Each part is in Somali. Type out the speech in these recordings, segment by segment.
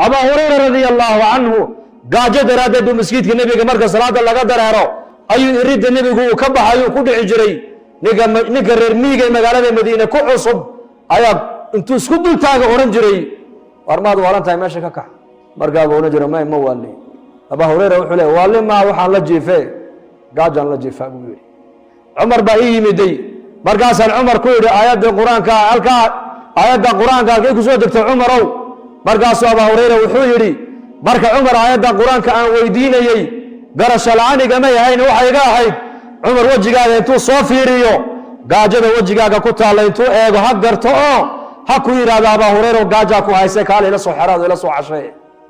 Abu Hurairah radiyallahu anhu gaajo daraaddeed masjidka nabiga marka salaada laga dareero ayuu iridda nabigu ka baxay ku dhici jiray ninka reer miyiga magaalada Madiina ku cusub ayaa intuu isku dul taaga oran jiray warmaad waalantahay meesha ka kax markaa uu oran jiray ma wali Abu Hurairah wuxuu leeyahay wali ma waxaan la jiifay gaajan la jiifay buu yiri Umar baa yimiday markaas Umar ku yiri aayada Quraanka halka aayada Quraanka ay ku soo degtay Umarow markaas Abu Hurairah wuxuu yiri marka Umar aayada Quraanka aan weydiinayay garasho la'aaniga ma yahayn waxa iga ahayd Umar wajigaaga intuu soo fiiriyo gaajada wajigaaga ku taala intuu eego ha garto oo ha ku yiraahdo Abu Hurairah gaaja ku haysa kaale ila soo xaraado ila soo cashay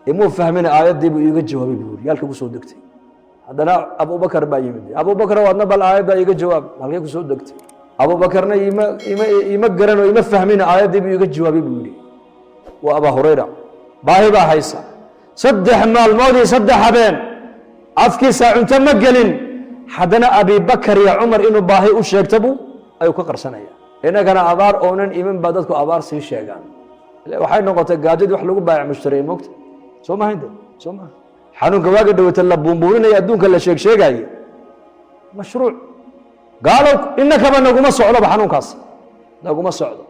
imuu fahmin aayadii buu iga jawaabay buu yaalka ku soo degtay haddana Abu Bakar baa yimid Abu Bakar wadna bal aayada iga jawaab halkay ku soo degtay Abu Bakarna ima garano ima fahmin aayadii buu iga jawaabay buu yiri wa Abu Hurairah baahi baa haysa saddex maalmoodii saddex habeen afkiisa cunto ma gelin haddana Abi Bakar iyo Umar inuu baahi u sheegtabo ayuu ka qarsanaya inagana abaar oonan iman baa dadku abaar sii sheegaan waxay noqotay gaajad wax lagu baayac mushtaray moogta soo ma hayde soo ma xanuunka waaga dhawata la buunbuurinaya adduunka la sheegay mashruuc gaalo innaka ba naguma socdo xanuunkaas naguma socdo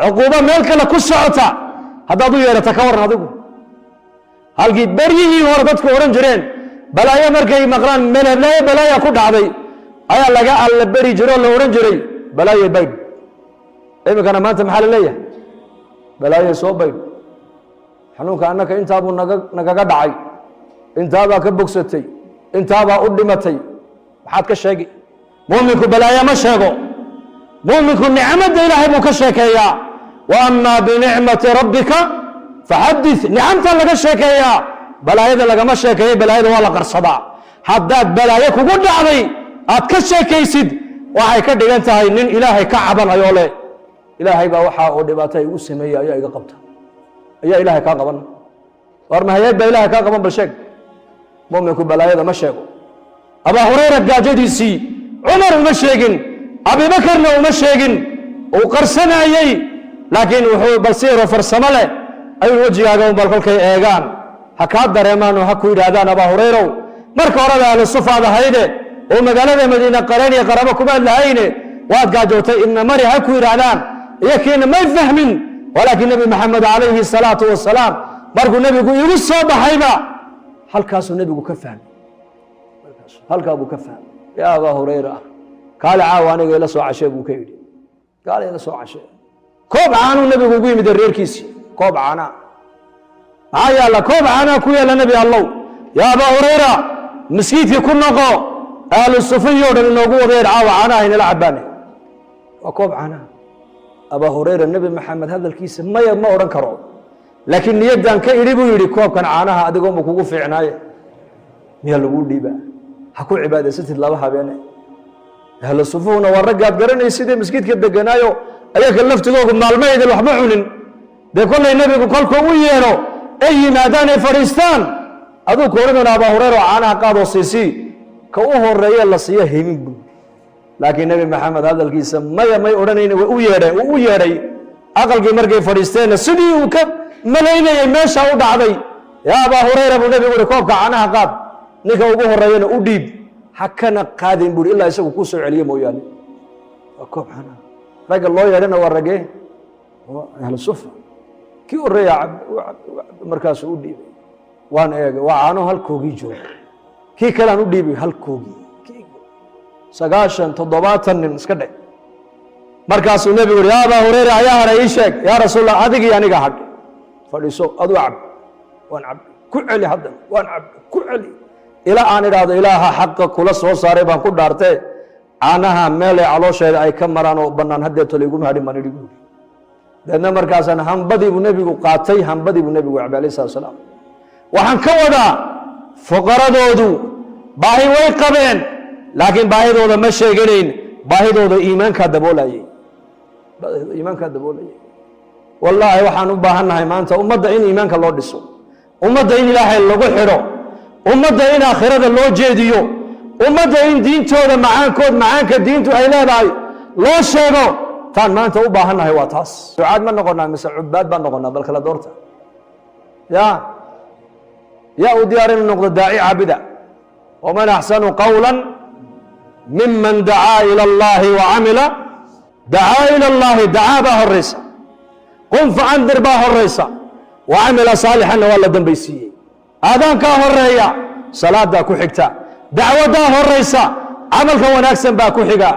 cuquba meel kale ku socota haddaad u yeerato ka waran adigu halkii baryihii hore dadku oran jireen balaayo markay maqlaan meelaha balaayo ku dhacday ayaa laga alla bari jiro la oran jiray balaayo bayd imikana maanta maxaa la leeyahay balaayo soo bayd xanuunka annaka intaa buu nagaga dhacay intaa baa ka bogsatay intaa baa u dhimatay maxaad ka sheegi muuminku balaayo ma sheego muuminku nicmada ilaahay buu ka sheekeeyaa wa amma bi ni'mati rabbika fahaddith ni'amta laga sheekeeyaa balaayada lagama sheekeeyo balaayada waa la qarsadaa haddaad balaayo kugu dhacday aad ka sheekaysid waxay ka dhigan tahay nin ilaahay ka cabanayo le ilaahay baa waxa uu dhibaatay ugu sameeyay ayaa iga qabta ayaa ilaahay ka qaban war ma hay'ad baa ilaahay ka qaban bal sheeg muuminku balaayada ma sheego Abu Hurairah gaajadiisii Umar uma sheegin Abu Bakarna uma sheegin oo qarsanayay laakiin wuxuu basiiro farsamo leh ay wajigaaga bal kolkay eegaan ha ka dareemaan oo ha ku yiraahdaan Abu Hurairah marka hore aan sufaada hayde oo magaalada Madiina qareen iyo qarabo kuma lahayne waad gaajootay in mari ha ku yiraahdaan iyakiina ma fahmin walaakiin nabi Muhammad alayhi salatu wasalaam markuu nabigu igu soo baxayba halkaas nabigu ka fahmay halka buu ka fahmay ya Abu Hurairah qaal aawaaniga ila soo cashay buu ka yiri qaal ila soo cashay koob aanu nabigu ugu yimid reerkiisi koob aana aya la koob aana ku yeela nabi Allah ya Abu Hurairah مسكيتي كنقو أهل الصفية ونوغو وغير عاوة عناه إن العبان وكوب عناه أبا هريرة النبي محمد هذا الكيس ما أورنكرو لكن يدان كيريبو يري كوب كان عناها أدقوم وكوكو في عناية يلا قول لي بقى حكو عبادة ستة الله بحابيني أهل الصفية ونورقات قرن يسيدي مسكيت كده قنايو أياك اللفت لوغو من الميد الوحمعون ده كل النبي قولكم ويينو أي ناداني فريستان aduu kooradana Abu Hurairah aana qaado siisi ka u horeeyay la siiyo himin laakiin nabi Maxamed hadalkiisa may oranayna way u yeeray aqalkii markay fadhiisteen sidii uu ka maleynayay meesha u dhacday ya Abu Hurairah buu nabigu koobka aanaha qaad ninka ugu horeeyana u dhiib hakana qaadin buu ilaa isagu ku soo celiyo mooyaane koob aana raga loo yeerana waa ragee ahlu sufa ki horeeya markaas u dhiib وان ايغ وانو halkoogii joogo kii kale aan u dhiibay halkoogii sagaashan toddobaatan nin iska dhig markaas uu nabigu ya Abu Hurairah ayaa hore ii sheeg ya rasuulullah adigi aniga hag fadhiiso adu cab waan cab ku celi hadan waan cab ku celi ila aan iraado ilaaha xaq kula soo saaray baan ku dhaartay aanaha meel ay caloosheeda ay ka maraan oo banaan hadda toligu mahadin man dhigu dadna markaas aan hanbadii uu nabigu qaatay hanbadii uu nabigu alayhi salaam waxaan ka wadaa fuqaradoodu baahi way qabeen laakiin baahidooda ma sheeganayn baahidooda iimaanka daboolayay wallahi waxaan u baahanahay maanta ummadda in iimaanka loo dhiso ummadda in ilaahay lagu xidho ummadda in aakhirada loo jeediyo ummadda in diintooda macaanka diintu ay leedahay loo sheego taan maanta u baahanahay waa taas ducaad ma noqonaa mise cubaad baan noqonaa bal kala doorta ya يا وديار النقطة داعي عبدا ومن أحسن قولا ممن دعا إلى الله وعمل دعا إلى الله دعا به الرئيس قم فأنذر به الرئيس وعمل صالحا ولا دنبيسي آذان كاه الرئيا صلاة دا كحكتا دعوة دا الرئيس عمل كوناكسن با كحكا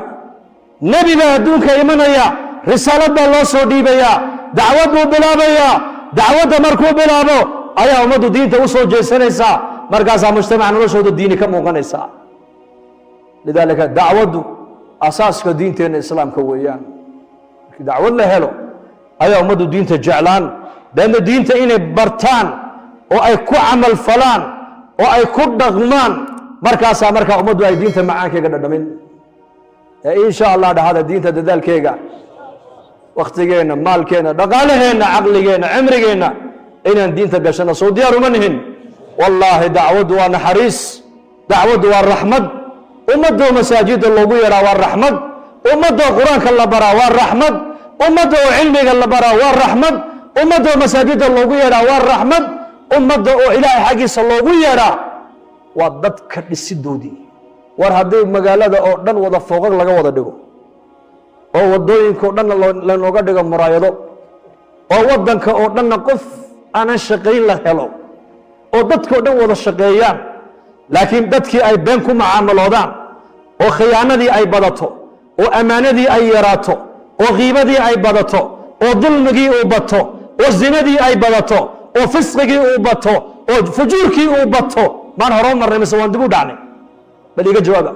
نبي با دونك إيمانيا رسالة دا الله سودي بيا دعوة بو بلابيا دعوة دا مركو بلابو أيها أمدو دين توسو جيسانيسا مركزا مجتمع نلوشو دو ديني كموغانيسا لذلك دعوة أساس كدين تين الإسلام كويان دعوة الله هلو أيها أمدو دين تجعلان لأن دين تين برتان وأي كو عمل فلان وأي كو دغمان مركزا مركز أمدو أي دين تمعان كيغا دمين إن شاء الله هذا دين تدال كيغا وقتينا مالكينا دقالهنا عقلينا عمرينا إن الدين تقشنا صوديار منهن والله دعوة ونحريس دعوة والرحمة أمده مساجد الله يرى والرحمة أمده قرآن الله برا والرحمة أمده علمك الله برا والرحمة أمده مساجد الله يرى والرحمة أمده إله حقيس الله يرى وضدك السدودي ورهدي مقالة أو دن وضع فوقك لغا وضع دقو أو ودوينك دن لنوغا دقا مرايضو أو ودنك أو دن قف أنا شقين له هلو أو ددك دن وضع شقيان لكن ددك أي بينكم معاملودان أو خيانة أي بدتو أو أمانة أي يراتو أو غيبة أي بدتو أو ظلمك أو بطو أو زنا أي بدتو أو فسقك أو بطو أو فجورك أو بطو ما نهرون مرة مسوان دبو دعني بل يجا جوابا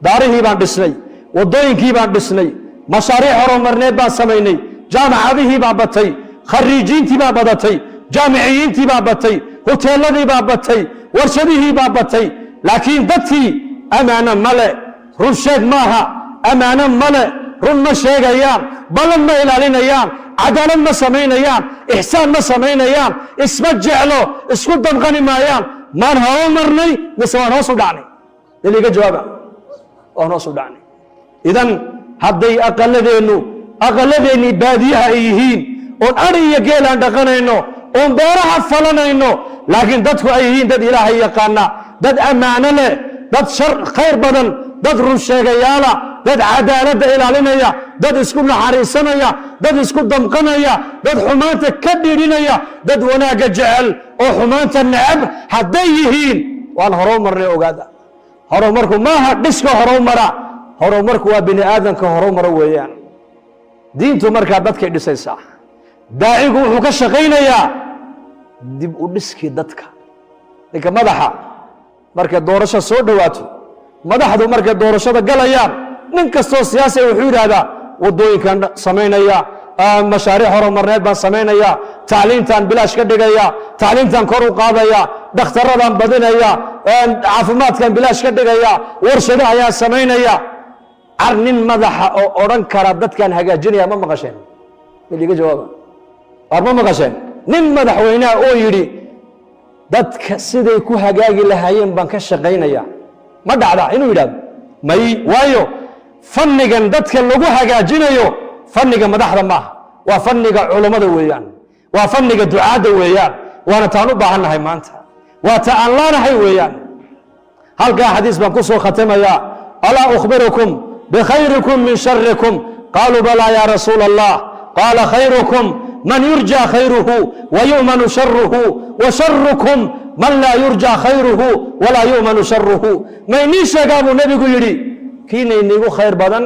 داره بان بسني ودوينكي بان بسني مشاريع هرون مرني بان سميني جامعة بان بطي خريجين تبا بدتي جامعيين تبا بطي هوتيلدي با بطي ورشديه با بطي لكن دتي أمانة ملأ رشاد ماها أمانة ملأ رن ما شيغيان بلن ما إلالينيان عدالة ما سمينيان إحسان ما سمينيان اسم جعلو اسكو دمغني مايان ما نهو مرني نسوان هوسو دعني اللي يجا جوابا هوسو دعني إذن هدي أقلديني باديها إيهين oon ari iyo geel aan dhaqanayno oon beeraha falanayno laakiin dadku ay yihiin dad ilaahay yaqaana dad ammaano leh dad khayr badan dad run sheegayaala dad cadaaladda ilaalinaya dad isku naxariisanaya dad isku damqanaya dad xumaanta ka dhiidhinaya dad wanaagga jecel oo xumaanta necab hadday yihiin waan horumarnay ogaada horumarku maaha dhiska horumarku waa bini aadamka horumaro weeyaan diintu markaa dadkay dhisaysaa daacigu wuxuu ka shaqaynayaa dib u dhiskii dadka ninka madaxa markay doorasho soo dhawaato madaxdu markay doorashada galayaan nin kastoo siyaasi wuxuu yidhaahdaa wadooyinkan samaynaya mashaariic horumarneed baan samaynaya tacliintan bilaash ka dhigaya tacliintan kor u qaadaya dhakhtarradan badinaya caafimaadkan bilaash ka dhigaya warshado ayaa samaynaya car nin madaxa oo odhan kara dadkan hagaajinaya ma maqasheen miliga jawaaba war ma maqasheen nin madaxweynaha oo yidhi dadka siday ku hagaagi lahaayeen baan ka shaqaynaya ma dhacda inuu yidhahdo may waayo fannigan dadka lagu hagaajinayo fanniga madaxda maaha waa fanniga culammada weeyaan waa fanniga ducaadda weeyaan waana taan u baahannahay maanta waa ta aan laanahay weeyaan halkaa xadiis baan ku soo khatamayaa alaa ukhbirukum bikhayrikum min sharikum qaaluu balaa yaa rasuula allah qaala khayrukum من يرجى خيره ويؤمن شره وشركم من لا يرجى خيره ولا يؤمن شره ما ينيش قابو نبي يري كينا ينيغو خير بدن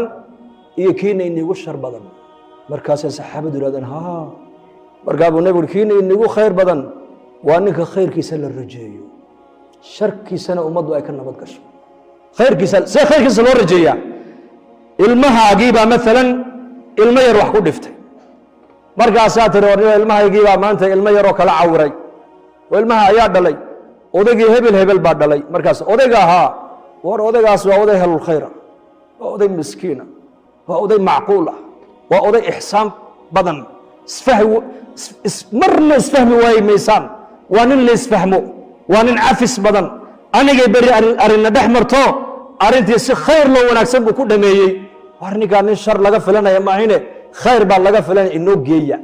إيه كينا ينيغو شر بدن مركز الصحابة دولادن ها مرقابو نبي كينا ينيغو خير بدن وانك خير كيسال الرجية شر كيسان أمد وأيكن نبض كشف خير كيسال سي خير كيسال الرجية المها عقيبة مثلا المي يروح كل دفته markaasaa tiri war ilmahaygii baa maanta ilmo yaroo kala cawray oo ilmaha ayaa dhalay odaygii hebel baa dhalay markaas odayga ahaa war odaygaas waa oday helul khayra waa oday miskiina waa oday macquul ah waa oday ixsaan badan marna isfahmi waayi maysaan waa nin la isfahmo waa nin cafis badan anigay beri arrinna dhex marto arrintii si khayr loo wanaagsan buu ku dhameeyey war ninkaa nin shar laga filanaya maahine خير بالله فلان إنه جيّا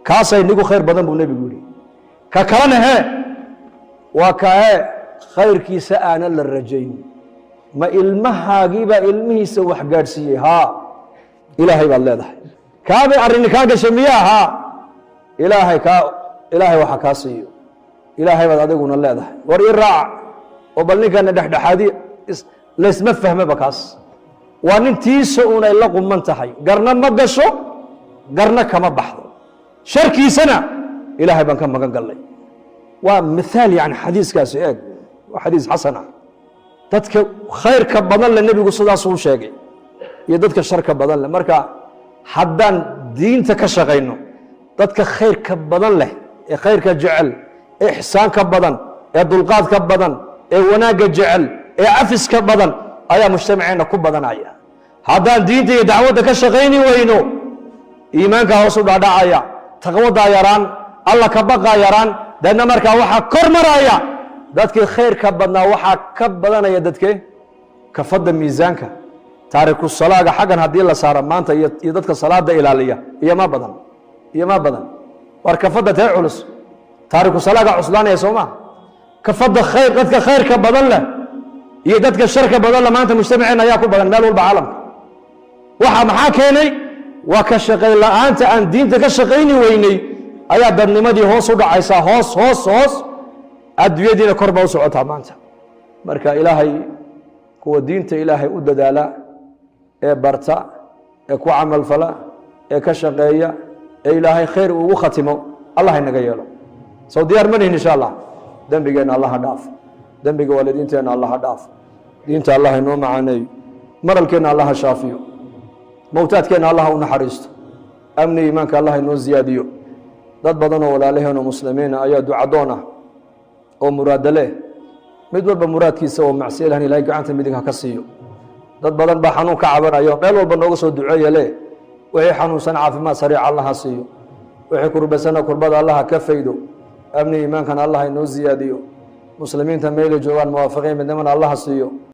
كاسة إنه خير بدن بني بيقولي ككلام هه وكاه خير كيسا أنا للرجين ما إلمها جيبا إلمه سوى حجارسي ها إلهي بالله ده كابي أرني كاجا شميها إلهي وحكاسي إلهي بدأدقون الله ده وريراع وبلني كان ده حدي ليس ما فهم بكاس وانتي سؤون إلا قمن تحي قرنا ما قشو قرنا كما بحضر شركي سنة إلهي بان كان مقان قال لي ومثال يعني حديث كاسي وحديث حسنة ددك خير كبدل النبي صلى الله عليه وسلم شيغي iyo dadka sharka badan leh marka haddaan diinta ka shaqeyno dadka khayrka badan leh ee khayrka jecel ee ihsaanka badan ee dulqaadka badan ee wanaaga jecel ee afiska badan ayaa mujtamaceena ku badanaya haddaan diinta iyo dacwadda ka shaqeyni weyno iimaanka hoos u dhaadhacaya taqwada yaraan alla ka baqa yaraan dadna marka waxa kor maraya dadkii khayrka badnaa waxa ka badanaya dadkee kafada miisaanka taariku salaaga xagan hadii la saaro maanta iyo dadka salaada ilaaliya iyo ma badan war kafada tay culus taariku salaaga cuslaanaya Soomaa kafada khayr dadka khayrka badan leh iyo dadka sharka badan la maanta mujtamaceena ayaa ku badan meel walba caalamka waxa maxaa keenay waa ka shaqay la'aanta aan diinta ka shaqeyni weynay ayaa dadnimadii hoos u dhacaysa hoos adduunyadiina kor baa u socotaa maanta marka ilaahay kuwa diinta ilaahay u dadaala ee barta ee ku amal fala ee ka shaqeeya ee ilaahay khayr ugu khatimo Allah inaga yeelo soo diyaar ma nihin insha Allah dambigeena Allah dhaaf dambiga walidiinteena Allah dhaaf diinta Allah inoo macaanay maralkeena Allah shaafiyo mawtaadkeena Allah u naxariisto amni iimaanka Allah inoo ziyaadiyo dad badan oo walaalaheena muslimiina ayaa ducadoona oo muraadale mid walba muraadkiisa oo macsiilahan ilaahay gacanta midiga ka siiyo dad badan baa xanuun ka cabanayo meel walba nooga soo duceeyay wixii xanuunsan caafimaad sariic Allah siiyo wixii kurbasana kurbada Allah ka faydo amni iimaankan Allah inoo ziyaadiyo muslimiinta meel joogan muwaafaqiin midnimada Allah siiyo